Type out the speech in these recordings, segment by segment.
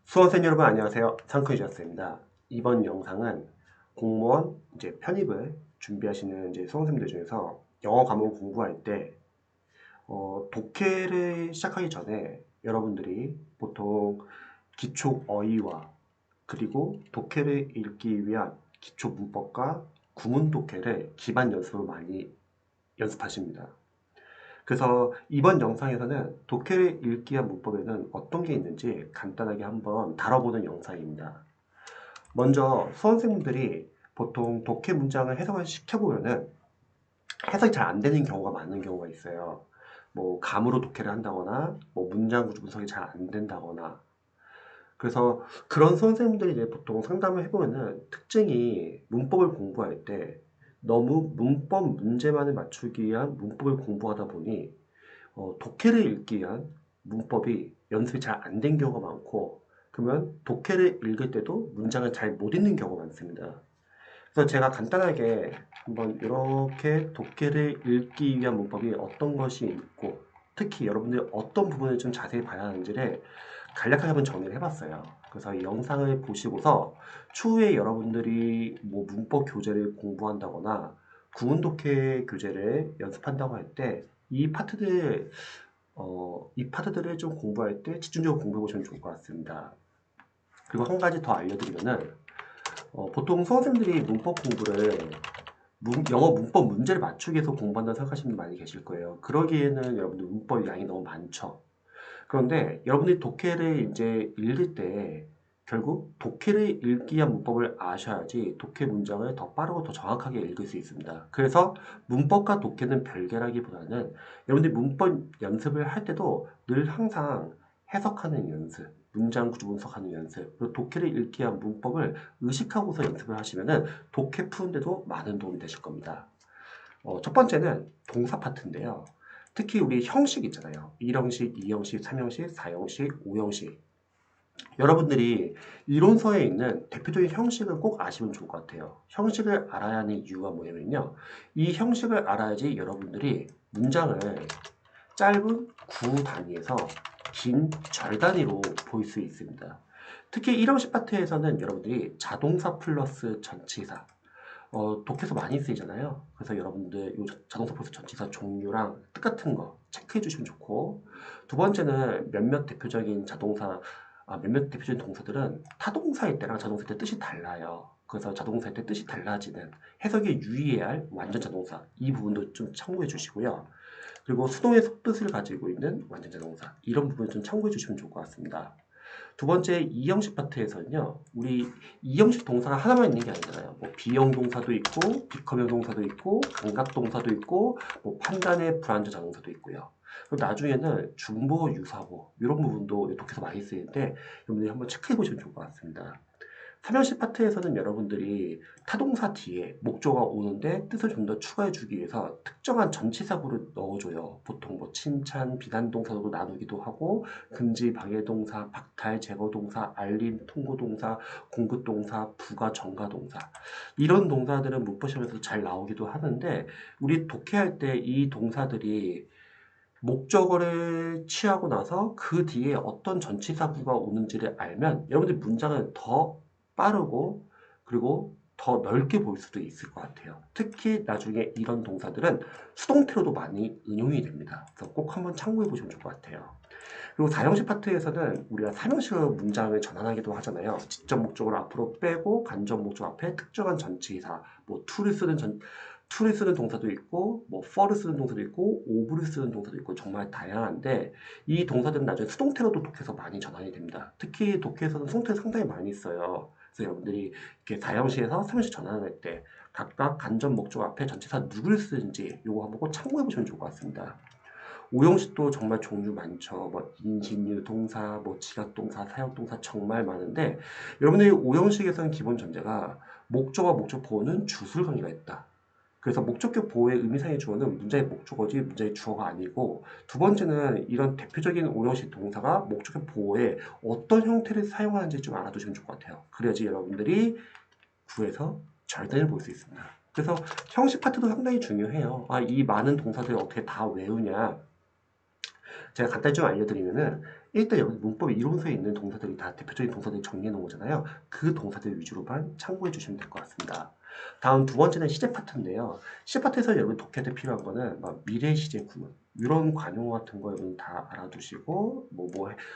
수험생 여러분 안녕하세요. 상크이저스입니다. 이번 영상은 공무원 편입을 준비하시는 수험생들 중에서 영어 과목 공부할 때 독해를 시작하기 전에 여러분들이 보통 기초 어휘와 그리고 독해를 읽기 위한 기초 문법과 구문 독해를 기반 연습으로 많이 연습하십니다. 그래서 이번 영상에서는 독해를 읽기 위한 문법에는 어떤 게 있는지 간단하게 한번 다뤄보는 영상입니다. 먼저 수험생분들이 보통 독해 문장을 해석을 시켜보면은 해석이 잘 안 되는 경우가 많은 경우가 있어요. 뭐 감으로 독해를 한다거나 뭐 문장 구조 분석이 잘 안 된다거나. 그래서 그런 수험생분들이 이제 보통 상담을 해보면은 특징이 문법을 공부할 때 너무 문법 문제만을 맞추기 위한 문법을 공부하다 보니 독해를 읽기 위한 문법이 연습이 잘 안 된 경우가 많고, 그러면 독해를 읽을 때도 문장을 잘 못 읽는 경우가 많습니다. 그래서 제가 간단하게 한번 이렇게 독해를 읽기 위한 문법이 어떤 것이 있고, 특히 여러분들이 어떤 부분을 좀 자세히 봐야 하는지를 간략하게 한번 정리를 해봤어요. 그래서 이 영상을 보시고서 추후에 여러분들이 뭐 문법 교재를 공부한다거나 구문 독해 교재를 연습한다고 할 때 이 파트들을 좀 공부할 때 집중적으로 공부해 보시면 좋을 것 같습니다. 그리고 한 가지 더 알려드리면은 보통 수험생들이 문법 공부를 영어 문법 문제를 맞추기 위해서 공부한다고 생각하시는 분이 많이 계실 거예요. 그러기에는 여러분들 문법 양이 너무 많죠. 그런데 여러분들이 독해를 이제 읽을 때 결국 독해를 읽기 위한 문법을 아셔야지 독해 문장을 더 빠르고 더 정확하게 읽을 수 있습니다. 그래서 문법과 독해는 별개라기보다는 여러분들이 문법 연습을 할 때도 늘 항상 해석하는 연습, 문장 구조 분석하는 연습, 그리고 독해를 읽기 위한 문법을 의식하고서 연습을 하시면은 독해 푸는데도 많은 도움이 되실 겁니다. 첫 번째는 동사 파트인데요. 특히 우리 형식 있잖아요. 1형식, 2형식, 3형식, 4형식, 5형식. 여러분들이 이론서에 있는 대표적인 형식을 꼭 아시면 좋을 것 같아요. 형식을 알아야 하는 이유가 뭐냐면요. 이 형식을 알아야지 여러분들이 문장을 짧은 구 단위에서 긴 절 단위로 볼 수 있습니다. 특히 1형식 파트에서는 여러분들이 자동사 플러스 전치사, 독해서 많이 쓰이잖아요. 그래서 여러분들 이 자동사 플러스 전치사 종류랑 뜻 같은 거 체크해 주시면 좋고, 두 번째는 몇몇 대표적인 동사들은 타동사일 때랑 자동사일 때 뜻이 달라요. 그래서 자동사일 때 뜻이 달라지는 해석에 유의해야 할 완전 자동사, 이 부분도 좀 참고해 주시고요. 그리고 수동의 속뜻을 가지고 있는 완전 자동사, 이런 부분 좀 참고해 주시면 좋을 것 같습니다. 두 번째, 이형식 파트에서는요, 우리 이형식 동사가 하나만 있는 게 아니잖아요. 뭐 비형 동사도 있고, 비커형 동사도 있고, 감각 동사도 있고, 뭐 판단의 불완전 자동사도 있고요. 그리고 나중에는 중보, 유사보 이런 부분도 독해서 많이 쓰이는데 여러분들이 한번 체크해 보시면 좋을 것 같습니다. 3형식 파트에서는 여러분들이 타동사 뒤에 목조가 오는데 뜻을 좀 더 추가해 주기 위해서 특정한 전치사구를 넣어줘요. 보통 뭐 칭찬, 비난 동사로 나누기도 하고, 금지, 방해 동사, 박탈, 제거 동사, 알림, 통고 동사, 공급 동사, 부가, 전가 동사, 이런 동사들은 문법시험에서 잘 나오기도 하는데, 우리 독해할 때 이 동사들이 목적어를 취하고 나서 그 뒤에 어떤 전치사구가 오는지를 알면 여러분들 문장을 더 빠르고 그리고 더 넓게 볼 수도 있을 것 같아요. 특히 나중에 이런 동사들은 수동태로도 많이 응용이 됩니다. 그래서 꼭 한번 참고해 보시면 좋을 것 같아요. 그리고 4형식 파트에서는 우리가 3형식으로 문장을 전환하기도 하잖아요. 직접 목적어를 앞으로 빼고 간접 목적 앞에 특정한 전치사, 뭐 to를 쓰는 동사도 있고, 뭐 for를 쓰는 동사도 있고, of를 쓰는 동사도 있고, 정말 다양한데 이 동사들은 나중에 수동태로도 독해서 많이 전환이 됩니다. 특히 독해에서는 수동태를 상당히 많이 써요. 그래서 여러분들이 이렇게 4형식에서 3형식 전환할 때 각각 간접 목적 앞에 전치사 누구를 쓰는지 이거 한번 꼭 참고해 보시면 좋을 것 같습니다. 오형식도 정말 종류 많죠. 뭐 인신유 동사, 뭐 지각동사, 사역동사 정말 많은데 여러분들이 오형식에서는 기본 전제가 목적과 목적 보호는 주술 관계가 있다. 그래서 목적격 보호의 의미상의 주어는 문장의 목적어지 문장의 주어가 아니고, 두 번째는 이런 대표적인 오형식 동사가 목적격 보호에 어떤 형태를 사용하는지 좀 알아두시면 좋을 것 같아요. 그래야지 여러분들이 구에서 절단을 볼 수 있습니다. 그래서 형식 파트도 상당히 중요해요. 이 많은 동사들을 어떻게 다 외우냐. 제가 간단히 좀 알려드리면은 일단 여기 문법 이론서에 있는 동사들이 다 대표적인 동사들 정리해 놓은 거잖아요. 그 동사들 위주로만 참고해 주시면 될 것 같습니다. 다음 두 번째는 시제 파트인데요. 시제 파트에서 여러분 독해할 때 필요한 거는 막 미래 시제 구문 이런 관용 같은 거 여러분 다 알아두시고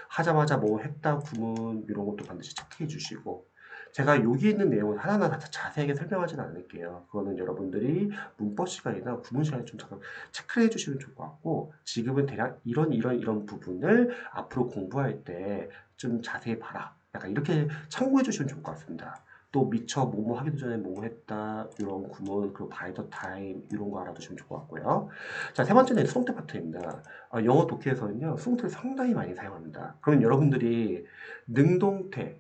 하자마자 뭐 했다 구문 이런 것도 반드시 체크해 주시고 제가 여기 있는 내용을 하나하나 다 자세하게 설명하지는 않을게요. 그거는 여러분들이 문법 시간이나 구문 시간에 좀 잠깐 체크를 해주시면 좋을 것 같고 지금은 대략 이런 부분을 앞으로 공부할 때 좀 자세히 봐라. 약간 이렇게 참고해 주시면 좋을 것 같습니다. 또 미처 뭐뭐 하기도 전에 뭐뭐 했다 이런 구문 그리고 by the time 이런 거 알아두시면 좋을 것 같고요. 자, 세 번째는 수동태 파트입니다. 영어 독해에서는요 수동태를 상당히 많이 사용합니다. 그럼 여러분들이 능동태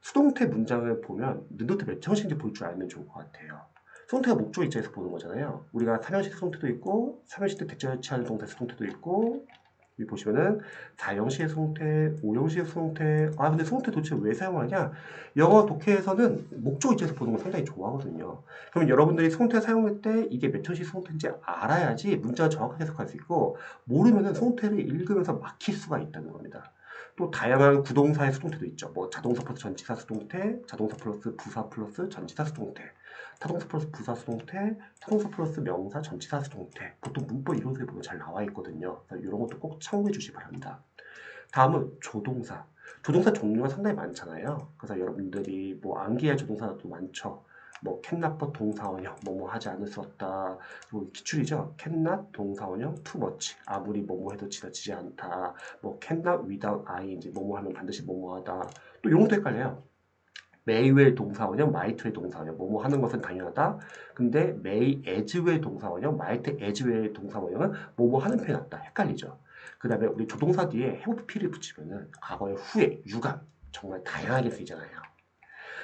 수동태 문장을 보면 능동태 몇 형식인지 볼 줄 알면 좋을 것 같아요. 수동태가 목적 입장에서 보는 거잖아요. 우리가 3형식 수동태도 있고 3형식 때 대체하는 동사 수동태도 있고 여기 보시면은 4형식의 수동태, 5형식의 수동태 근데 수동태 도대체 왜 사용하냐? 영어 독해에서는 목적 입장에서 보는 걸 상당히 좋아하거든요. 그럼 여러분들이 수동태 사용할 때 이게 몇 형식 수동태인지 알아야지 문장을 정확하게 해석할 수 있고 모르면은 수동태를 읽으면서 막힐 수가 있다는 겁니다. 또 다양한 구동사의 수동태도 있죠. 뭐 자동사 플러스 전치사 수동태, 자동사 플러스 부사 플러스 전치사 수동태, 타동사 플러스 부사 수동태, 타동사 플러스 명사 전치사 수동태. 보통 문법 이론서에 보면 잘 나와 있거든요. 이런 것도 꼭 참고해 주시기 바랍니다. 다음은 조동사. 조동사 종류가 상당히 많잖아요. 그래서 여러분들이 뭐 암기할 조동사도 많죠. 뭐 캔낫버 동사원형 뭐뭐 하지 않을 수 없다. 그리고 기출이죠. 캔낫 동사원형 too much 아무리 뭐뭐 해도 지나치지 않다. 뭐 캔낫 without ing 뭐뭐 하면 반드시 뭐뭐 하다. 또 이런 것도 헷갈려요. may의 동사원형 might의 동사원형 뭐뭐 하는 것은 당연하다. 근데 may as의 동사원형 might as의 동사원형은 뭐뭐 하는 표현 같다. 헷갈리죠. 그 다음에 우리 조동사 뒤에 have P를 붙이면은 과거의 후에 유감 정말 다양하게 쓰이잖아요.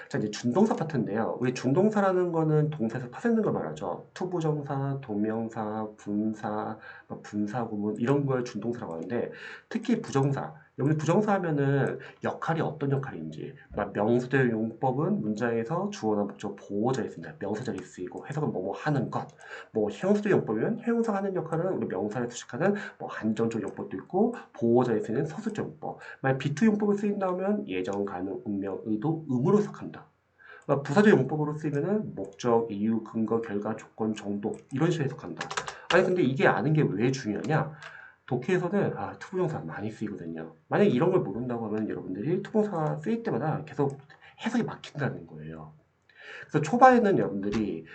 자, 이제 준동사 파트인데요. 우리 준동사라는 거는 동사에서 파생된 걸 말하죠. 투부정사, 동명사, 분사, 분사구문 이런 걸 준동사라고 하는데 특히 부정사. 여기 부정사 하면은 역할이 어떤 역할인지 명사절 용법은 문장에서 주어나 목적 보호자에 쓰인다. 명사절이 쓰이고 해석은 뭐뭐 하는 것. 뭐 형용사절 용법이면 형용사가 하는 역할은 우리 명사를 수식하는 뭐 한정적 용법도 있고 보호자에 쓰이는 서술적 용법. 만약 비투 용법을 쓰인다면 예정, 가능, 운명, 의도, 의무로 해석한다. 그러니까 부사적 용법으로 쓰이면은 목적, 이유, 근거, 결과, 조건, 정도 이런 식으로 해석한다. 아니 근데 이게 아는 게 왜 중요하냐? 독해에서는 투부정사 많이 쓰이거든요. 만약 이런 걸 모른다고 하면 여러분들이 투부정사 쓰일 때마다 계속 해석이 막힌다는 거예요. 그래서 초반에는 여러분들이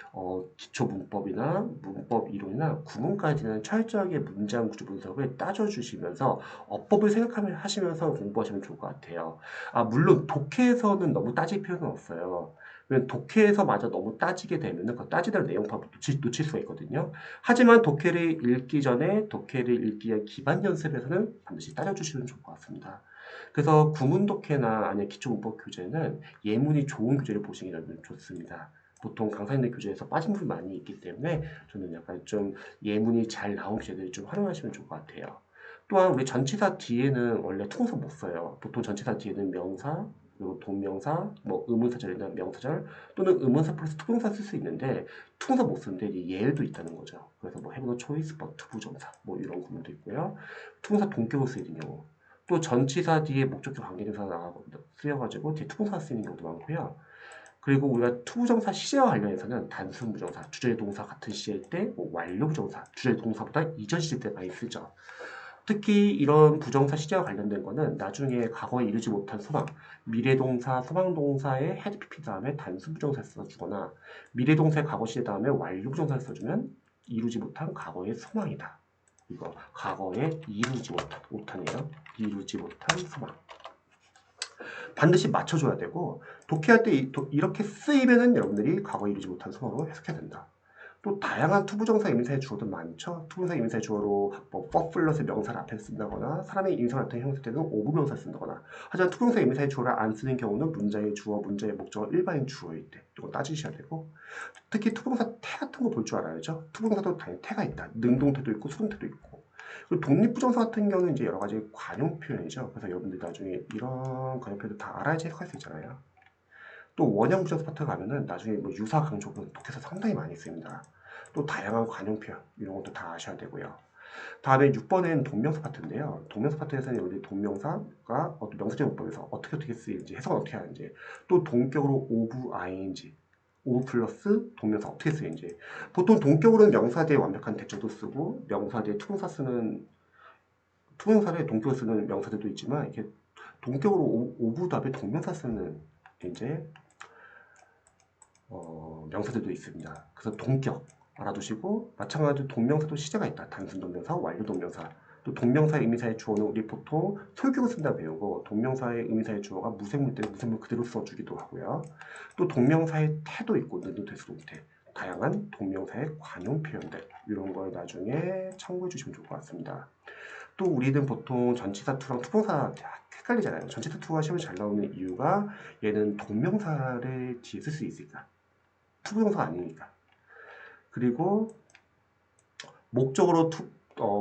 기초 문법이나 문법 이론이나 구문까지는 철저하게 문장 구조 분석을 따져주시면서 어법을 생각하시면서 공부하시면 좋을 것 같아요. 물론 독해에서는 너무 따질 필요는 없어요. 왜냐면 독해에서마저 너무 따지게 되면 그 따지던 내용파 놓칠 수가 있거든요. 하지만 독해를 읽기 전에 독해를 읽기 위한 기반 연습에서는 반드시 따져주시면 좋을 것 같습니다. 그래서 구문 독해나 아니면 기초 문법 교재는 예문이 좋은 교재를 보시면 좋습니다. 보통 강사님들 교재에서 빠진 부분이 많이 있기 때문에 저는 약간 좀 예문이 잘 나온 교재들을 좀 활용하시면 좋을 것 같아요. 또한 우리 전치사 뒤에는 원래 통사 못 써요. 보통 전치사 뒤에는 명사, 그리고 동명사, 뭐 의문사절이나 명사절 또는 의문사 플러스 투동사 쓸 수 있는데 투동사 못 쓰는데 이제 예외도 있다는 거죠. 그래서 뭐 have no choice but 투부정사 뭐 이런 구문도 있고요. 투동사 동격으로 쓰이는 경우 또 전치사 뒤에 목적격 관계대명사가 쓰여가지고 뒤에 투부정사 쓰이는 경우도 많고요. 그리고 우리가 투부정사 시제와 관련해서는 단순부정사, 주절동사 같은 시제일 때뭐 완료부정사, 주절동사보다 이전 시제 때 많이 쓰죠. 특히 이런 부정사 시제와 관련된 거는 나중에 과거에 이루지 못한 소망, 미래동사, 소망동사의 헤드 PP 다음에 단순부정사를 써주거나 미래동사의 과거 시제 다음에 완료부정사를 써주면 이루지 못한 과거의 소망이다. 이거 과거에 이루지 못하네요. 이루지 못한 소망. 반드시 맞춰줘야 되고 독해할 때 이렇게 쓰이면은 여러분들이 과거에 이루지 못한 소망으로 해석해야 된다. 또 다양한 투부정사 임사의 주어도 많죠. 투부정사 임사의 주어로 뭐 퍼플러스 명사를 앞에 쓴다거나 사람의 인성 같은 형태 때는 오부명사를 쓴다거나 하지만 투부정사 임사의 주어를 안 쓰는 경우는 문장의 주어, 문장의 목적어 일반인 주어일 때 이거 따지셔야 되고 특히 투부정사 태 같은 거 볼 줄 알아야죠. 투부정사도 당연히 태가 있다. 능동태도 있고 수동태도 있고 그리고 독립부정사 같은 경우는 이제 여러 가지 관용 표현이죠. 그래서 여러분들 나중에 이런 관용 표현도 다 알아야지 해석할 수 있잖아요. 또 원형 부정사 파트 가면은 나중에 뭐 유사 강조는 독해서 상당히 많이 쓰입니다. 또 다양한 관용 표현 이런 것도 다 아셔야 되고요. 다음에 6번은 동명사 파트인데요. 동명사 파트에서는 우리 동명사가 어떤 명사적 문법에서 어떻게 쓰이는지, 해석을 어떻게 하는지, 또 동격으로 of ing, of 플러스 동명사 어떻게 쓰이는지. 보통 동격으로는 명사 뒤에 완벽한 대절도 쓰고, 명사 뒤에 투명사를 동격으로 쓰는 명사들도 있지만, 이렇게 동격으로 of 다음에 동명사 쓰는 이제 명사들도 있습니다. 그래서 동격 알아두시고, 마찬가지로 동명사도 시제가 있다. 단순 동명사, 완료 동명사. 또 동명사의 의미사의 주어는 우리 보통 소유격을 쓴다 배우고, 동명사의 의미사의 주어가 무생물 때는 무생물 그대로 써주기도 하고요. 또 동명사의 태도 있고, 능도 대수도 태 다양한 동명사의 관용 표현들, 이런 걸 나중에 참고해 주시면 좋을 것 같습니다. 또 우리는 보통 전치사 투랑 투부정사 헷갈리잖아요. 전치사 투가 시험에 잘 나오는 이유가 얘는 동명사를 뒤에 쓸 수 있으니까. 투부정사가 아니니까. 그리고 목적으로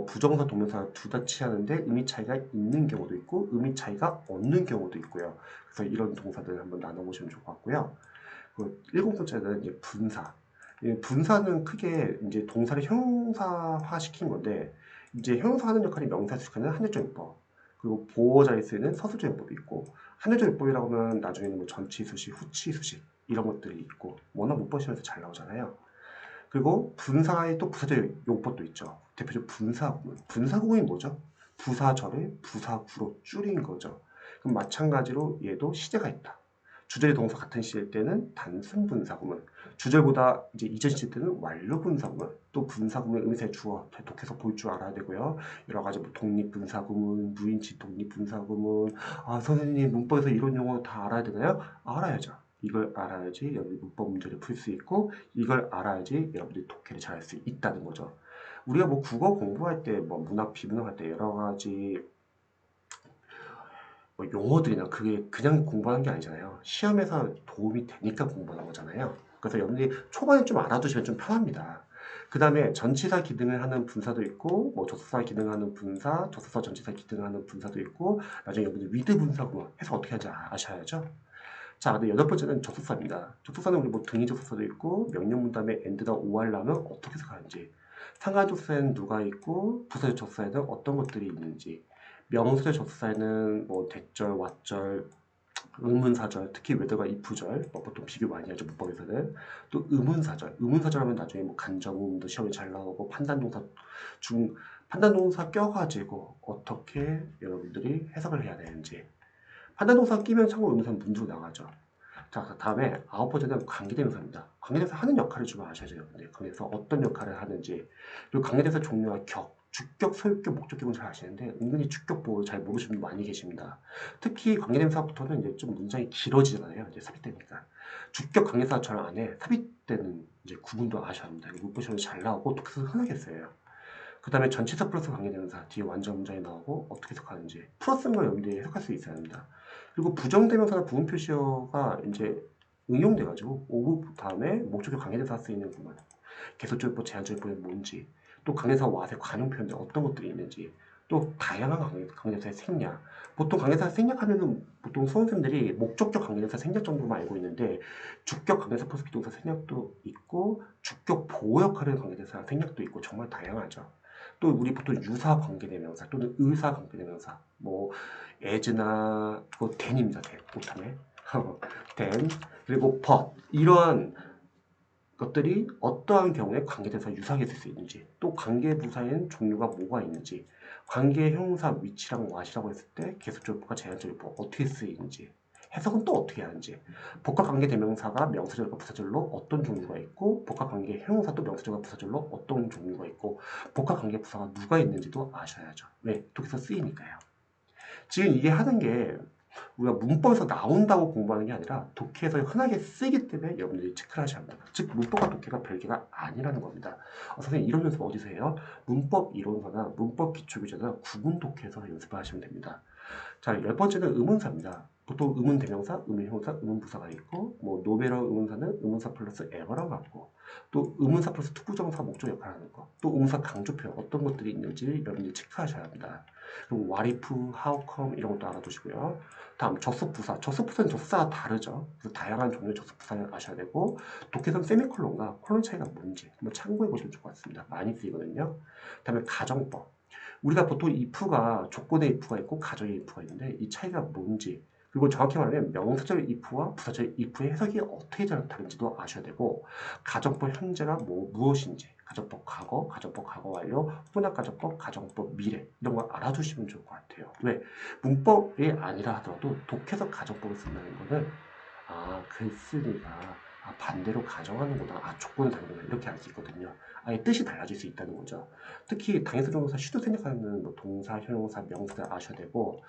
부정사, 동명사 둘 다 취하는데 의미 차이가 있는 경우도 있고 의미 차이가 없는 경우도 있고요. 그래서 이런 동사들 한번 나눠보시면 좋을 것 같고요. 그 7번째는 이제 분사. 분사는 크게 이제 동사를 형용사화 시킨 건데, 이제 형용사하는 역할이 명사에 수식하는 한정적 용법, 그리고 보호자에 쓰이는 서술적 용법이 있고, 한정적 용법이라고 하면 나중에는 뭐 전치 수식, 후치 수식 이런 것들이 있고, 워낙 문법 시험에서 잘 나오잖아요. 그리고 분사의 또 부사적 용법도 있죠. 대표적 분사구문. 분사구문이 뭐죠? 부사절을 부사구로 줄인 거죠. 그럼 마찬가지로 얘도 시제가 있다. 주절 동사 같은 시일 때는 단순 분사구문, 주절보다 이제 이전 시일 때는 완료 분사구문, 또 분사구문의 의미사의 주어 독해서 볼 줄 알아야 되고요. 여러 가지 뭐 독립 분사구문, 무인치 독립 분사구문. 아, 선생님 문법에서 이런 용어 다 알아야 되나요? 알아야죠. 이걸 알아야지 여러분이 문법 문제를 풀 수 있고, 이걸 알아야지 여러분들이 독해를 잘할 수 있다는 거죠. 우리가 뭐 국어 공부할 때, 뭐 문학, 비문학 할 때 여러 가지 뭐 용어들이나 그게 그냥 공부하는 게 아니잖아요. 시험에서 도움이 되니까 공부하는 거잖아요. 그래서 여러분들이 초반에 좀 알아두시면 좀 편합니다. 그 다음에 전치사 기능을 하는 분사도 있고, 뭐 조사사 기능을 하는 분사, 조사사 전치사 기능을 하는 분사도 있고, 나중에 여러분들 위드 분사구문 해서 어떻게 하는지 아셔야죠. 자, 근데 8번째는 접속사입니다. 접속사는 우리 뭐 등위 접속사도 있고, 명령문 다음에 and나 or 나면 어떻게 해석하는지, 상관 접속사에는 누가 있고, 부사적 접속사에는 어떤 것들이 있는지, 명사적 접속사에는 뭐 대절, 왓절, 의문사절, 특히 whether가 if절, 뭐 보통 비교 많이 하죠, 문법에서는. 또 의문사절, 의문사절 하면 나중에 뭐 간접음도 시험에 잘 나오고, 판단동사 껴가지고 어떻게 여러분들이 해석을 해야 되는지. 판단동사 끼면 참고로 의문사는 문제로 나가죠. 자, 다음에 9번째는 관계대명사입니다. 관계대명사 하는 역할을 좀 아셔야죠. 관계대명사 어떤 역할을 하는지, 그리고 관계대명사 종류와 격, 주격, 소유격, 목적격은 잘 아시는데 은근히 주격 보호를 잘 모르시는 분 많이 계십니다. 특히 관계대명사부터는 이제 좀 문장이 길어지잖아요. 이제 삽입되니까. 주격 관계대명사 안에 삽입되는 이제 구분도 아셔야 합니다. 문법 시험에 잘 나오고 독해서 흔하게 써요. 그 다음에 전치사 플러스 관계대명사 뒤에 완전 문장이 나오고 어떻게 해석하는지 풀어쓴 걸 여러분들이 해석할 수 있어야 합니다. 그리고 부정대명사나 부분 표시어가 이제 응용돼가지고 오브 다음에 목적격 관계대명사 쓰이는 부분, 계속적법, 제한적법이 뭔지, 또 관계대명사 와세 관용 표현들 어떤 것들이 있는지, 또 다양한 관계대명사의 생략. 보통 관계대명사 생략하면은 보통 수험생들이 목적격 관계대명사 생략 정도만 알고 있는데, 주격 관계대명사 플러스 비동사 생략도 있고, 주격 보호 역할을 관계대명사 생략도 있고, 정말 다양하죠. 또 우리 보통 유사 관계대명사 또는 의사 관계대명사, 뭐 as나 뭐 then입니다. 못하네. then, 그리고 but 이러한 것들이 어떠한 경우에 관계대명사 유사하게 쓸 수 있는지, 또 관계부사에는 종류가 뭐가 있는지, 관계 형용사 위치랑 what이라고 했을 때 계속적법과 제한적법 어떻게 쓰이는지, 해석은 또 어떻게 하는지, 복합관계대명사가 명사절과 부사절로 어떤 종류가 있고, 복합관계 형용사도 명사절과 부사절로 어떤 종류가 있고, 복합관계부사가 누가 있는지도 아셔야죠. 왜? 독해서 쓰이니까요. 지금 이게 하는 게 우리가 문법에서 나온다고 공부하는 게 아니라 독해에서 흔하게 쓰이기 때문에 여러분들이 체크를 하셔야 합니다. 즉 문법과 독해가 별개가 아니라는 겁니다. 선생님 이런 연습 어디서 해요? 문법 이론서나 문법 기초교재나 구분 독해에서 연습을 하시면 됩니다. 자, 10번째는 의문사입니다. 보통 의문 대명사, 의문 형용사, 의문 부사가 있고 뭐 노베러 의문사는 의문사 플러스 에버랑 같고 또 의문사 플러스 투부정사 목적 역할을 하는 거 또 의문사 강조표 어떤 것들이 있는지 여러분들이 체크하셔야 합니다. 그리고 what if, how come 이런 것도 알아두시고요. 다음 접속부사, 접속부사는 접속사가 다르죠. 그래서 다양한 종류의 접속부사를 아셔야 되고 독해선 세미콜론과 콜론 차이가 뭔지 한번 참고해 보시면 좋을 것 같습니다. 많이 쓰이거든요. 다음에 가정법. 우리가 보통 if가 조건의 if가 있고 가정의 if가 있는데 이 차이가 뭔지 그리고 정확히 말하면 명사절 if와 부사절 if의 해석이 어떻게 다른지도 아셔야 되고 가정법 현재가 무엇인지 가정법 과거, 가정법 과거 완료, 혼합가정법, 가정법 미래 이런 거 알아두시면 좋을 것 같아요. 왜? 문법이 아니라 하더라도 독해서 가정법을 쓴다는 거는 글쓰기가 반대로 가정하는구나, 조건을 다르구나 이렇게 알 수 있거든요. 아예 뜻이 달라질 수 있다는 거죠. 특히 당해서 동사 쉬도 생략하는 뭐 동사, 형용사, 명사를 아셔야 되고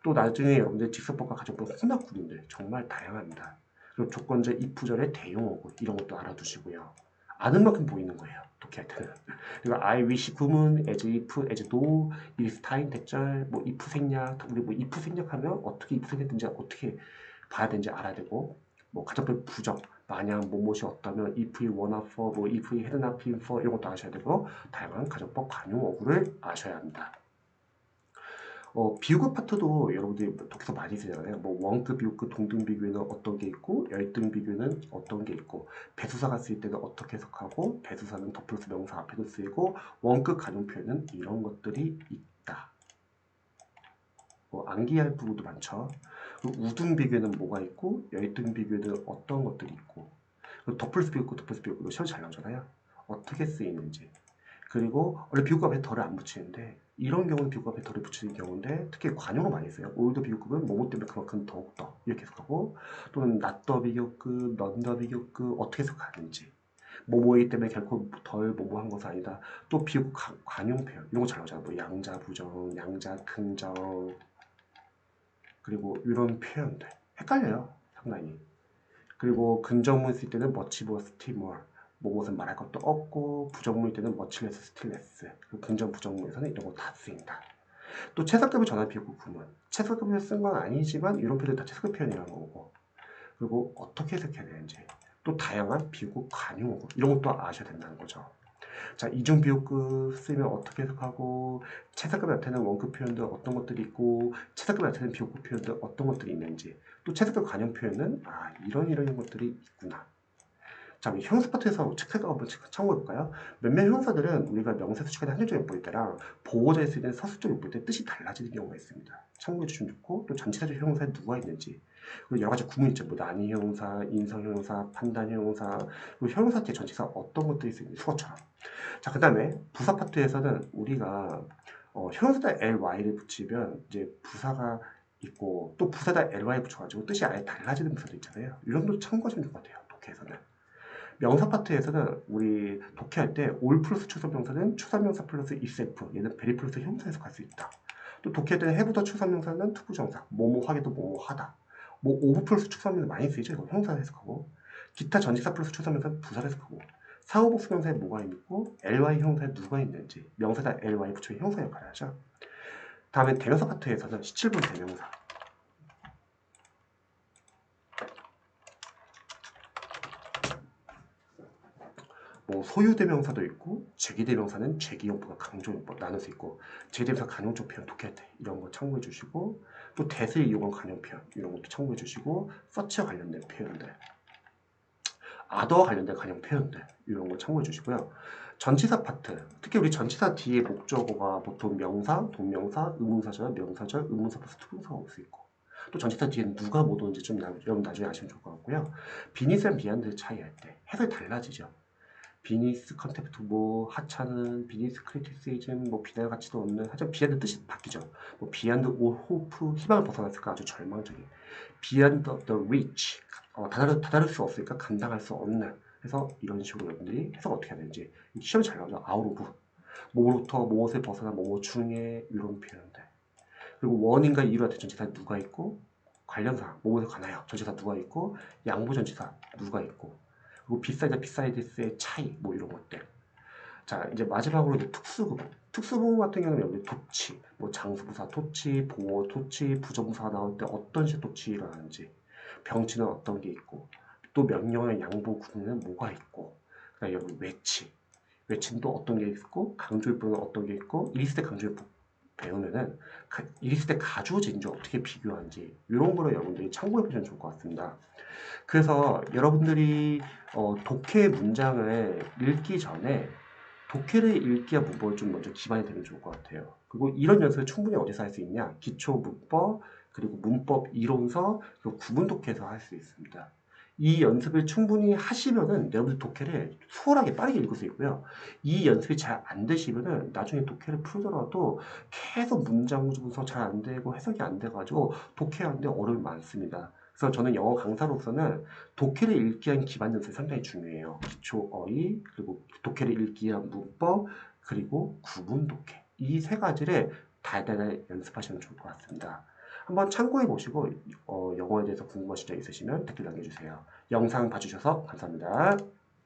또 나중에 여러분들 직설법과 가정법 혼합 구문들 정말 다양합니다. 그리고 조건절, if절의 대용어구 이런 것도 알아두시고요. 아는 만큼 보이는 거예요. 독해할 때는. 그리고 I wish 구문, as if, as though, is time 대절, 뭐 if 생략, 우리 뭐 if 생략하면 어떻게 if 생략된지 어떻게 봐야 되는지 알아야 되고 뭐 가정법 부정, 만약 뭐뭇이 없다면 if you wanna for, 뭐 if you had not been for 이런 것도 아셔야 되고 다양한 가정법 관용 어구를 아셔야 합니다. 비유급 파트도 여러분들이 독해서 많이 쓰잖아요. 뭐 원급, 비유급, 동등 비교에는 어떤 게 있고 열등 비교는 어떤 게 있고 배수사가 쓰일 때는 어떻게 해석하고 배수사는 더 플러스 명사 앞에도 쓰이고 원급 관용 표현은 이런 것들이 있다. 뭐 암기할 부분도 많죠. 우등 비교에는 뭐가 있고 열등 비교에는 어떤 것들이 있고 더 플러스 비교급, 더 플러스 비교급도 시험 잘 나오잖아요. 어떻게 쓰이는지 그리고 원래 비교급 앞에 덜을 안 붙이는데 이런 경우는 비교급 앞에 덜을 붙이는 경우인데 특히 관용으로 많이 써요. 올더 비교급은 뭐뭐 때문에 그만큼 더욱더 이렇게 해석하고 또는 not the 비교급, not the 비교급 어떻게 해석하는지 뭐뭐이기 때문에 결코 덜 뭐뭐한 것은 아니다. 또 비교급 관용 표현 이런 거 잘 나오잖아요. 뭐 양자 부정, 양자 긍정 그리고 이런 표현들 헷갈려요 상당히. 그리고 긍정문 쓸 때는 much more, still more 뭐뭇은 말할 것도 없고 부정문일 때는 much less, still less 긍정 부정문에서는 이런 거 다 쓰인다. 또 최상급의 전환 비교급 구문 최상급을 쓴 건 아니지만 이런 표현은 다 최상급 표현이라는 거고 그리고 어떻게 해석해야 되는지 또 다양한 비교급 관용 이런 것도 아셔야 된다는 거죠. 자, 이중 비교급 쓰면 어떻게 해석하고 최상급에 나타내는 원급 표현들 어떤 것들이 있고 최상급에 나타내는 비교급 표현들 어떤 것들이 있는지 또 최상급 관용 표현은 이런 것들이 있구나. 자, 형용사 파트에서 체크가 한번 참고해볼까요? 몇몇 형용사들은 우리가 명사 수식어에 한정적 엿볼 때랑 보호자에 쓰이는 서술적 엿볼 때 뜻이 달라지는 경우가 있습니다. 참고해주시면 좋고 또 전치사적 형용사에 누가 있는지 그리고 여러 가지 구문 있죠. 뭐 난이 형용사, 인성 형용사, 판단 형용사 그리고 형용사 뒤에 전치사 어떤 것들이 있는지 수거처럼. 자, 그 다음에 부사 파트에서는 우리가 형용사다 ly를 붙이면 이제 부사가 있고 또 부사다 ly 붙여가지고 뜻이 아예 달라지는 부사도 있잖아요. 이런 것도 참고하시면 좋을 것 같아요. 독해에서는. 명사 파트에서는 우리 독해할 때 올 플러스 추상명사는 추상명사 플러스 if, 얘는 베리 플러스 형사 해석할 수 있다. 또 독해할 때는 해부더 추상명사는 투부정사, 뭐뭐 하기도 뭐뭐 하다. 뭐 오브 플러스 추상명사 많이 쓰이죠. 이거 형사 해석하고 기타 전치사 플러스 추상명사는 부사 해석하고 상호복수명사에 뭐가 있고 ly 형사에 누가 있는지 명사다 ly 붙이면 형사 역할을 하죠. 다음에 대명사 파트에서는 17분 대명사 뭐 소유대명사도 있고 제기대명사는 제기용법과 강조용법 나눌 수 있고 제기대명사 간용적 표현 독해할 때 이런 거 참고해 주시고 또 대세에 이용한 간용 표현 이런 것도 참고해 주시고 서치와 관련된 표현들 아더와 관련된 간용 표현들 이런 거 참고해 주시고요. 전치사 파트 특히 우리 전치사 뒤에 목적어가 보통 명사, 동명사, 의문사절, 명사절, 의문사 플러스 투부정사가 올 수 있고 또 전치사 뒤에는 누가 못 오는지 좀 여러분 나중에 아시면 좋을 것 같고요. 비니스랑 비하인드 차이할 때 해석이 달라지죠. 비니스 컨셉트 뭐 하찮은 비니스 크리티시즘 뭐 비난의 가치도 없는 하여튼 비하인드 뜻이 바뀌죠. 뭐 비하인드 올 호프 희망을 벗어났을까 아주 절망적인 비하인드 the rich 다다를 수 없으니까 감당할 수 없는 그래서 이런 식으로 여러분들이 해석 어떻게 해야 되는지 시험이 잘 나오죠. 아웃 오브 뭐로부터 무엇을 벗어나 뭐 중에 이런 표현들 그리고 원인과 이유와 대전치사 누가 있고 관련사 뭐에 관하여 전치사 누가 있고 양보 전치사 누가 있고 그리고 비사이드 비사이드스의 차이 뭐 이런 것들. 자 이제 마지막으로 이제 특수구문 특수부호 같은 경우는 여기 도치, 뭐 장수부사 토치, 보호 토치, 부정부사 나올 때 어떤 식의 토치를 하는지, 병치는 어떤 게 있고, 또 명령의 양보 구문은 뭐가 있고, 그다음에 여기 외치, 외친도 어떤 게 있고, 강조일보는 어떤 게 있고, 1, 2세 강조일보 배우면은 1, 2세 가주어 진주 어떻게 비교하는지 이런 거를 여러분들이 참고해 보시면 좋을 것 같습니다. 그래서 여러분들이 독해 문장을 읽기 전에 독해를 읽기와 문법을 좀 먼저 기반이 되면 좋을 것 같아요. 그리고 이런 연습을 충분히 어디서 할 수 있냐? 기초 문법, 그리고 문법 이론서, 그리고 구문 독해에서 할 수 있습니다. 이 연습을 충분히 하시면은 여러분들 독해를 수월하게 빠르게 읽을 수 있고요. 이 연습이 잘 안 되시면은 나중에 독해를 풀더라도 계속 문장 구조서 잘 안 되고 해석이 안 돼가지고 독해하는데 어려움이 많습니다. 그래서 저는 영어 강사로서는 독해를 읽기 위한 기반 연습이 상당히 중요해요. 기초 어휘, 그리고 독해를 읽기 위한 문법, 그리고 구문 독해. 이 세 가지를 달달달 연습하시면 좋을 것 같습니다. 한번 참고해 보시고 영어에 대해서 궁금하신 점 있으시면 댓글 남겨주세요. 영상 봐주셔서 감사합니다.